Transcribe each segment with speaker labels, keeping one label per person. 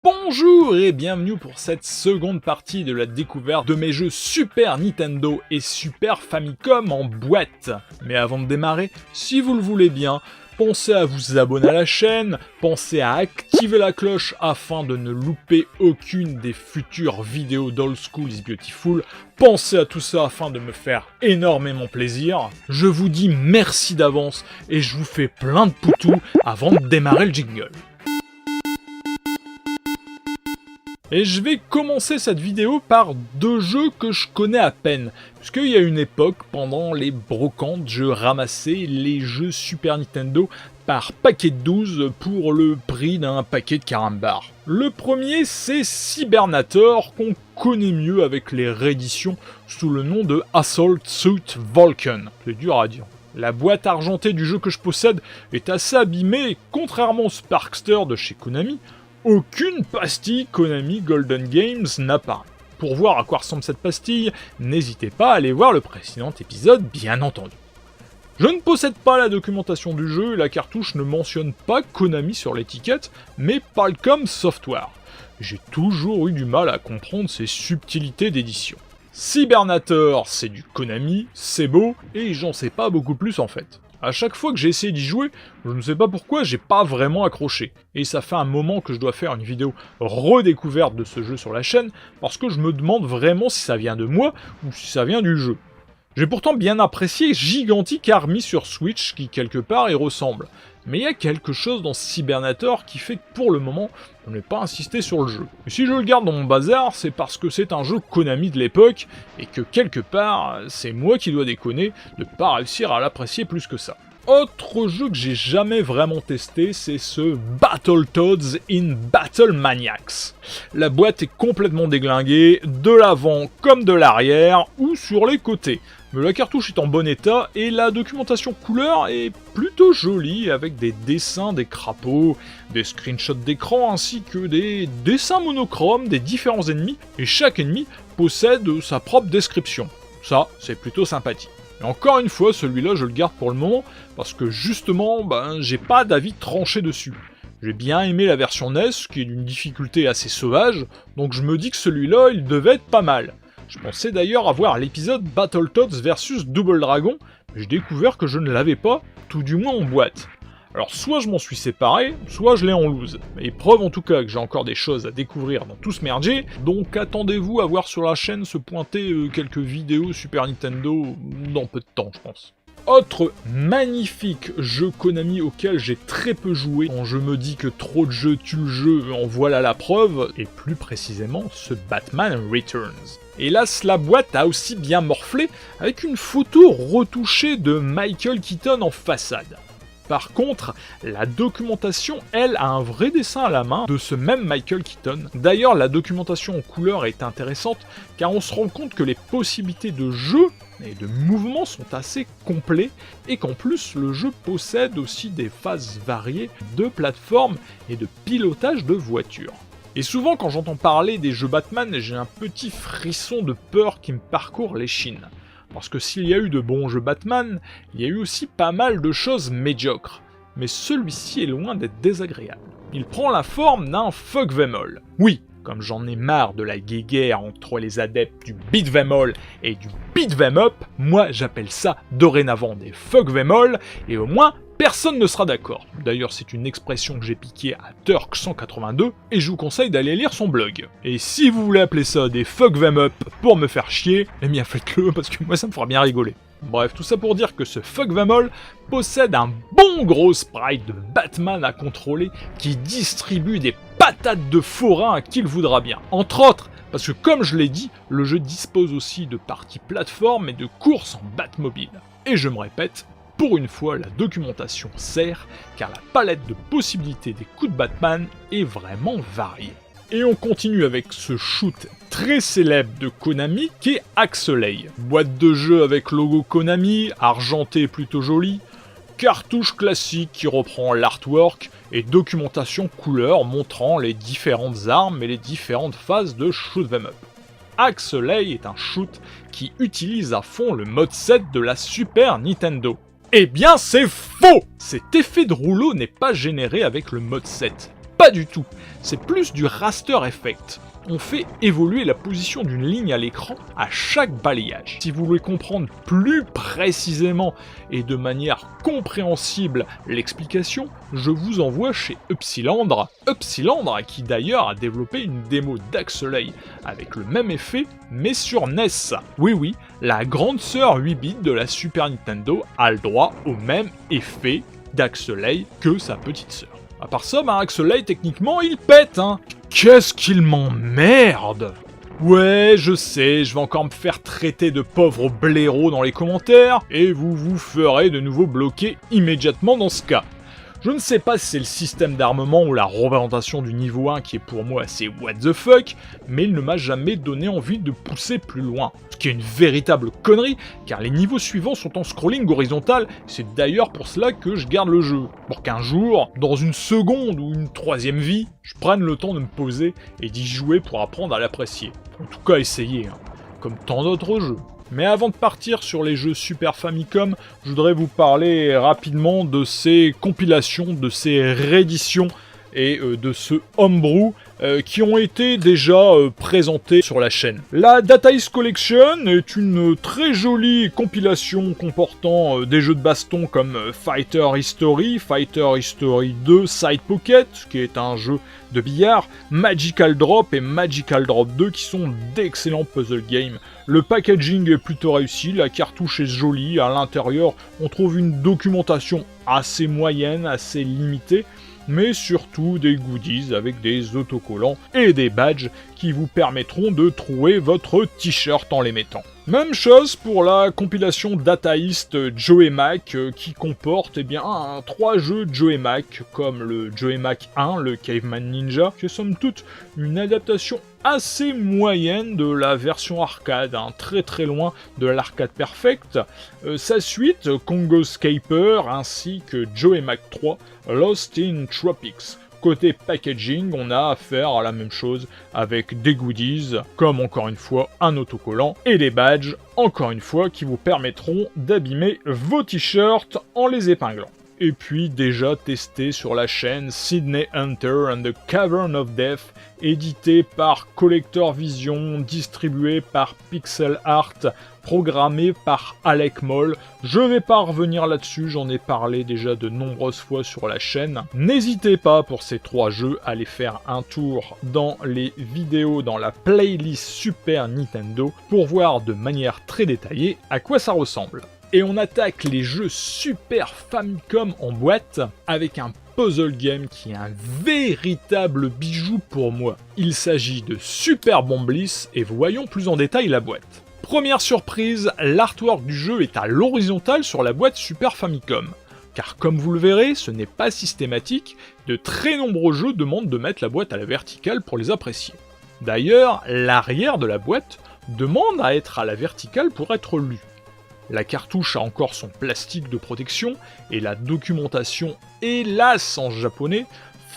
Speaker 1: Bonjour et bienvenue pour cette seconde partie de la découverte de mes jeux Super Nintendo et Super Famicom en boîte. Mais avant de démarrer, si vous le voulez bien, pensez à vous abonner à la chaîne, pensez à activer la cloche afin de ne louper aucune des futures vidéos d'Old School is Beautiful, pensez à tout ça afin de me faire énormément plaisir. Je vous dis merci d'avance et je vous fais plein de poutous avant de démarrer le jingle. Et je vais commencer cette vidéo par deux jeux que je connais à peine, puisqu'il y a une époque, pendant les brocantes, je ramassais les jeux Super Nintendo par paquet de 12 pour le prix d'un paquet de carambars. Le premier, c'est Cybernator, qu'on connaît mieux avec les rééditions sous le nom de Assault Suit Vulcan. C'est dur à dire. La boîte argentée du jeu que je possède est assez abîmée, et contrairement au Sparkster de chez Konami, aucune pastille Konami Golden Games n'apparaît. Pour voir à quoi ressemble cette pastille, n'hésitez pas à aller voir le précédent épisode, bien entendu. Je ne possède pas la documentation du jeu et la cartouche ne mentionne pas Konami sur l'étiquette, mais Palcom Software. J'ai toujours eu du mal à comprendre ces subtilités d'édition. Cybernator, c'est du Konami, c'est beau, et j'en sais pas beaucoup plus en fait. À chaque fois que j'ai essayé d'y jouer, je ne sais pas pourquoi, j'ai pas vraiment accroché. Et ça fait un moment que je dois faire une vidéo redécouverte de ce jeu sur la chaîne, parce que je me demande vraiment si ça vient de moi, ou si ça vient du jeu. J'ai pourtant bien apprécié Gigantic Army sur Switch, qui quelque part y ressemble. Mais il y a quelque chose dans Cybernator qui fait que pour le moment, on n'est pas insisté sur le jeu. Et si je le garde dans mon bazar, c'est parce que c'est un jeu Konami de l'époque, et que quelque part, c'est moi qui dois déconner de pas réussir à l'apprécier plus que ça. Autre jeu que j'ai jamais vraiment testé, c'est ce Battletoads in Battle Maniacs. La boîte est complètement déglinguée, de l'avant comme de l'arrière, ou sur les côtés. Mais la cartouche est en bon état et la documentation couleur est plutôt jolie avec des dessins des crapauds, des screenshots d'écran ainsi que des dessins monochromes des différents ennemis et chaque ennemi possède sa propre description. Ça, c'est plutôt sympathique. Et encore une fois, celui-là je le garde pour le moment parce que justement, j'ai pas d'avis tranché dessus. J'ai bien aimé la version NES qui est d'une difficulté assez sauvage, donc je me dis que celui-là il devait être pas mal. Je pensais d'ailleurs avoir l'épisode Battletoads vs Double Dragon, mais j'ai découvert que je ne l'avais pas, tout du moins en boîte. Alors soit je m'en suis séparé, soit je l'ai en loose. Et preuve en tout cas que j'ai encore des choses à découvrir dans tout ce merdier, donc attendez-vous à voir sur la chaîne se pointer quelques vidéos Super Nintendo dans peu de temps je pense. Autre magnifique jeu Konami auquel j'ai très peu joué, quand je me dis que trop de jeux tuent le jeu, en voilà la preuve, et plus précisément ce Batman Returns. Hélas, la boîte a aussi bien morflé, avec une photo retouchée de Michael Keaton en façade. Par contre, la documentation, elle, a un vrai dessin à la main de ce même Michael Keaton. D'ailleurs, la documentation en couleur est intéressante, car on se rend compte que les possibilités de jeu et de mouvement sont assez complets, et qu'en plus, le jeu possède aussi des phases variées de plateforme et de pilotage de voitures. Et souvent, quand j'entends parler des jeux Batman, j'ai un petit frisson de peur qui me parcourt l'échine. Parce que s'il y a eu de bons jeux Batman, il y a eu aussi pas mal de choses médiocres. Mais celui-ci est loin d'être désagréable. Il prend la forme d'un fuck them all. Oui, comme j'en ai marre de la guéguerre entre les adeptes du beat them all et du beat them up, moi j'appelle ça dorénavant des fuck them all, et au moins personne ne sera d'accord. D'ailleurs, c'est une expression que j'ai piquée à Turk182, et je vous conseille d'aller lire son blog. Et si vous voulez appeler ça des fuck them up pour me faire chier, eh bien faites-le, parce que moi ça me fera bien rigoler. Bref, tout ça pour dire que ce fuck them all possède un bon gros sprite de Batman à contrôler qui distribue des patates de forain à qui le voudra bien. Entre autres, parce que comme je l'ai dit, le jeu dispose aussi de parties plateforme et de courses en Batmobile. Et je me répète, pour une fois, la documentation sert, car la palette de possibilités des coups de Batman est vraiment variée. Et on continue avec ce shoot très célèbre de Konami qui est Axelay. Boîte de jeu avec logo Konami, argenté plutôt joli, cartouche classique qui reprend l'artwork et documentation couleur montrant les différentes armes et les différentes phases de shoot 'em up. Axelay est un shoot qui utilise à fond le mode 7 de la Super Nintendo. Eh bien c'est faux! Cet effet de rouleau n'est pas généré avec le mode 7. Pas du tout, c'est plus du raster effect. On fait évoluer la position d'une ligne à l'écran à chaque balayage. Si vous voulez comprendre plus précisément et de manière compréhensible l'explication, je vous envoie chez Upsilandre. Upsilandre qui d'ailleurs a développé une démo d'Axelay avec le même effet mais sur NES. Oui, la grande sœur 8 bits de la Super Nintendo a le droit au même effet d'Axelay que sa petite sœur. À part ça, Axelay, techniquement, il pète, hein. Qu'est-ce qu'il m'emmerde! Ouais, je sais, je vais encore me faire traiter de pauvre blaireau dans les commentaires, et vous vous ferez de nouveau bloquer immédiatement dans ce cas. Je ne sais pas si c'est le système d'armement ou la représentation du niveau 1 qui est pour moi assez what the fuck, mais il ne m'a jamais donné envie de pousser plus loin. Ce qui est une véritable connerie, car les niveaux suivants sont en scrolling horizontal, c'est d'ailleurs pour cela que je garde le jeu. Pour qu'un jour, dans une seconde ou une troisième vie, je prenne le temps de me poser et d'y jouer pour apprendre à l'apprécier. En tout cas essayer, hein, comme tant d'autres jeux. Mais avant de partir sur les jeux Super Famicom, je voudrais vous parler rapidement de ces compilations, de ces rééditions et de ce homebrew qui ont été déjà présentés sur la chaîne. La Data East Collection est une très jolie compilation comportant des jeux de baston comme Fighter History 2 Side Pocket, qui est un jeu de billard, Magical Drop et Magical Drop 2 qui sont d'excellents puzzle games. Le packaging est plutôt réussi, la cartouche est jolie, à l'intérieur on trouve une documentation assez moyenne, assez limitée, mais surtout des goodies avec des autocollants et des badges qui vous permettront de trouver votre t-shirt en les mettant. Même chose pour la compilation Data East Joe et Mac qui comporte 3 jeux Joe et Mac, comme le Joe et Mac 1, le Caveman Ninja, qui est somme toute une adaptation assez moyenne de la version arcade, très loin de l'arcade perfect. Sa suite, Congo Scaper, ainsi que Joe et Mac 3, Lost in Tropics. Côté packaging, on a affaire à la même chose avec des goodies, comme encore une fois un autocollant, et des badges, encore une fois, qui vous permettront d'abîmer vos t-shirts en les épinglant. Et puis déjà testé sur la chaîne Sydney Hunter and the Cavern of Death, édité par Collector Vision, distribué par Pixel Art, programmé par Alec Moll. Je vais pas revenir là-dessus, j'en ai parlé déjà de nombreuses fois sur la chaîne. N'hésitez pas pour ces 3 jeux à aller faire un tour dans les vidéos dans la playlist Super Nintendo pour voir de manière très détaillée à quoi ça ressemble. Et on attaque les jeux Super Famicom en boîte avec un puzzle game qui est un véritable bijou pour moi. Il s'agit de Super Bombliss et voyons plus en détail la boîte. Première surprise, l'artwork du jeu est à l'horizontale sur la boîte Super Famicom. Car comme vous le verrez, ce n'est pas systématique, de très nombreux jeux demandent de mettre la boîte à la verticale pour les apprécier. D'ailleurs, l'arrière de la boîte demande à être à la verticale pour être lu. La cartouche a encore son plastique de protection, et la documentation, hélas en japonais,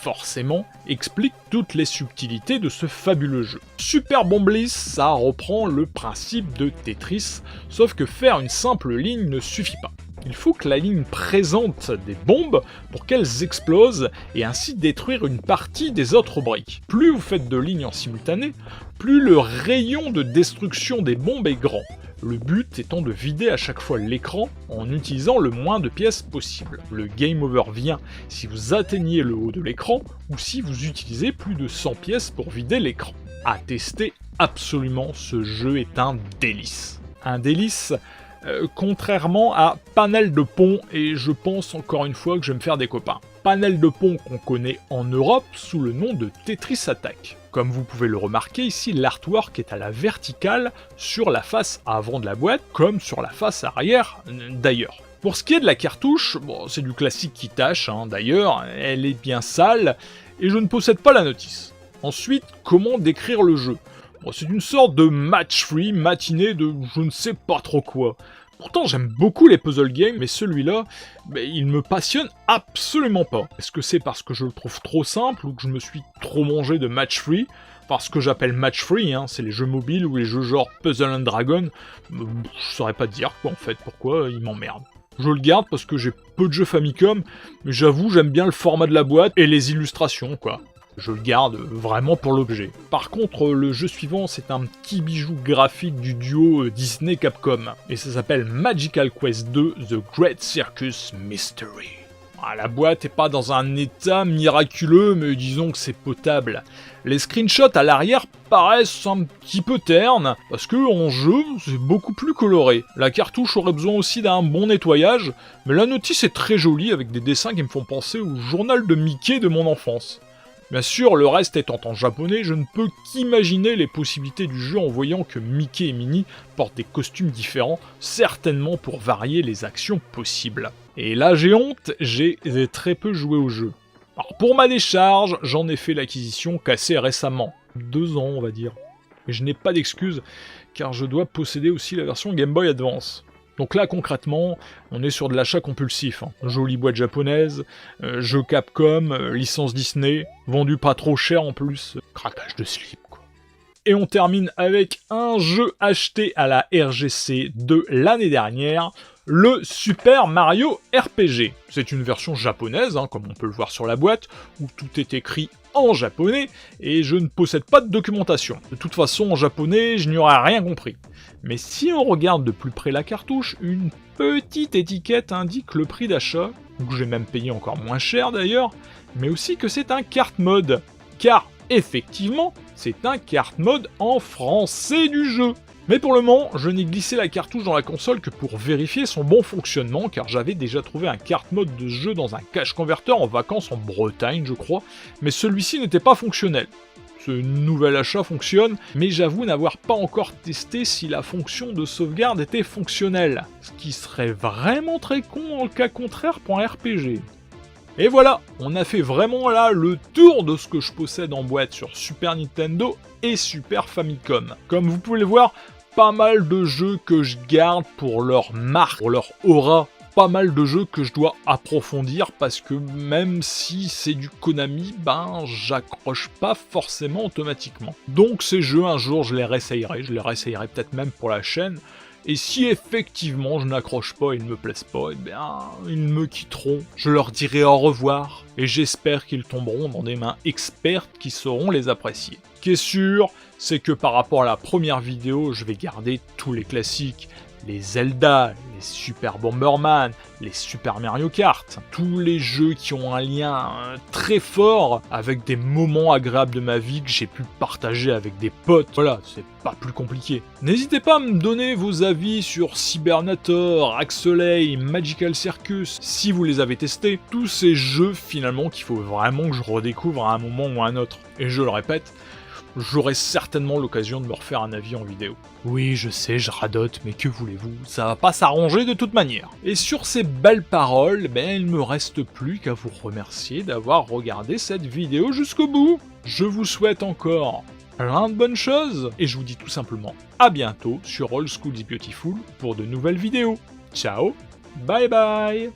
Speaker 1: forcément, explique toutes les subtilités de ce fabuleux jeu. Super Bombliss, ça reprend le principe de Tetris, sauf que faire une simple ligne ne suffit pas. Il faut que la ligne présente des bombes pour qu'elles explosent et ainsi détruire une partie des autres briques. Plus vous faites de lignes en simultané, plus le rayon de destruction des bombes est grand. Le but étant de vider à chaque fois l'écran en utilisant le moins de pièces possible. Le game over vient si vous atteignez le haut de l'écran ou si vous utilisez plus de 100 pièces pour vider l'écran. À tester absolument, ce jeu est un délice. Un délice contrairement à Panel de Pont, et je pense encore une fois que je vais me faire des copains. Panel de Pont qu'on connaît en Europe sous le nom de Tetris Attack. Comme vous pouvez le remarquer ici, l'artwork est à la verticale sur la face avant de la boîte, comme sur la face arrière d'ailleurs. Pour ce qui est de la cartouche, bon, c'est du classique qui tâche, d'ailleurs, elle est bien sale, et je ne possède pas la notice. Ensuite, comment décrire le jeu ? Bon, c'est une sorte de match-free matinée de je ne sais pas trop quoi. Pourtant j'aime beaucoup les puzzle games, mais celui-là, il me passionne absolument pas. Est-ce que c'est parce que je le trouve trop simple, ou que je me suis trop mangé de match-free ? Enfin, ce que j'appelle match-free, c'est les jeux mobiles ou les jeux genre Puzzle and Dragon. Je saurais pas dire quoi en fait, pourquoi ils m'emmerdent. Je le garde parce que j'ai peu de jeux Famicom, mais j'avoue j'aime bien le format de la boîte et les illustrations quoi. Je le garde vraiment pour l'objet. Par contre, le jeu suivant, c'est un petit bijou graphique du duo Disney-Capcom, et ça s'appelle Magical Quest 2 The Great Circus Mystery. Ah, la boîte est pas dans un état miraculeux, mais disons que c'est potable. Les screenshots à l'arrière paraissent un petit peu ternes, parce que en jeu, c'est beaucoup plus coloré. La cartouche aurait besoin aussi d'un bon nettoyage, mais la notice est très jolie avec des dessins qui me font penser au journal de Mickey de mon enfance. Bien sûr, le reste étant en japonais, je ne peux qu'imaginer les possibilités du jeu en voyant que Mickey et Minnie portent des costumes différents, certainement pour varier les actions possibles. Et là j'ai honte, j'ai très peu joué au jeu. Alors pour ma décharge, j'en ai fait l'acquisition qu'assez récemment, 2 ans on va dire. Et je n'ai pas d'excuse, car je dois posséder aussi la version Game Boy Advance. Donc là concrètement, on est sur de l'achat compulsif. Jolie boîte japonaise, jeu Capcom, licence Disney, vendu pas trop cher en plus, craquage de slip quoi. Et on termine avec un jeu acheté à la RGC de l'année dernière, le Super Mario RPG. C'est une version japonaise, comme on peut le voir sur la boîte, où tout est écrit en japonais, et je ne possède pas de documentation. De toute façon, en japonais, je n'y aurais rien compris. Mais si on regarde de plus près la cartouche, une petite étiquette indique le prix d'achat, que j'ai même payé encore moins cher d'ailleurs, mais aussi que c'est un cart mode. Car, effectivement, c'est un cart mode en français du jeu. Mais pour le moment, je n'ai glissé la cartouche dans la console que pour vérifier son bon fonctionnement, car j'avais déjà trouvé un cart mode de jeu dans un cache converter en vacances en Bretagne, je crois, mais celui-ci n'était pas fonctionnel. Ce nouvel achat fonctionne, mais j'avoue n'avoir pas encore testé si la fonction de sauvegarde était fonctionnelle, ce qui serait vraiment très con en le cas contraire pour un RPG. Et voilà, on a fait vraiment là le tour de ce que je possède en boîte sur Super Nintendo et Super Famicom. Comme vous pouvez le voir, pas mal de jeux que je garde pour leur marque, pour leur aura. Pas mal de jeux que je dois approfondir parce que même si c'est du Konami, j'accroche pas forcément automatiquement. Donc ces jeux, un jour je les réessayerai peut-être même pour la chaîne. Et si effectivement je n'accroche pas et ils ne me plaisent pas, ils me quitteront. Je leur dirai au revoir et j'espère qu'ils tomberont dans des mains expertes qui sauront les apprécier. Ce qui est sûr, c'est que par rapport à la première vidéo, je vais garder tous les classiques. Les Zelda, les Super Bomberman, les Super Mario Kart, tous les jeux qui ont un lien très fort avec des moments agréables de ma vie que j'ai pu partager avec des potes. Voilà, c'est pas plus compliqué. N'hésitez pas à me donner vos avis sur Cybernator, Axelay, Magical Circus, si vous les avez testés. Tous ces jeux finalement qu'il faut vraiment que je redécouvre à un moment ou à un autre. Et je le répète, j'aurai certainement l'occasion de me refaire un avis en vidéo. Oui, je sais, je radote, mais que voulez-vous, ça va pas s'arranger de toute manière. Et sur ces belles paroles, il me reste plus qu'à vous remercier d'avoir regardé cette vidéo jusqu'au bout. Je vous souhaite encore plein de bonnes choses, et je vous dis tout simplement à bientôt sur Old School is Beautiful pour de nouvelles vidéos. Ciao, bye bye.